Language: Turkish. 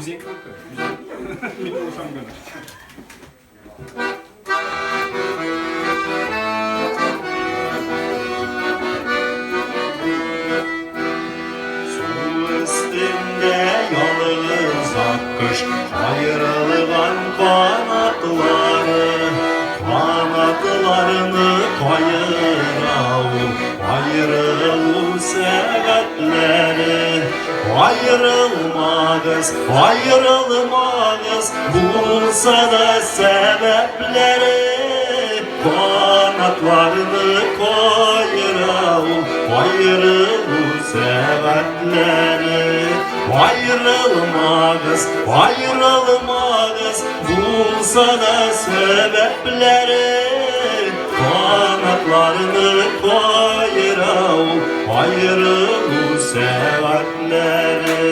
sehen konnte. Mit oluşan gönül. Su üstünde yalnız akış, ayrılgan kanatlarını kayırav, ayrılır sebepleri. Ayrılmağız, bulsa da sebepleri. Kanatlarını koyural, ayrılır sebepleri. Ayrılmağız, bulsa da sebepleri. Kanatlarını koyural, ayrılır sebepleri.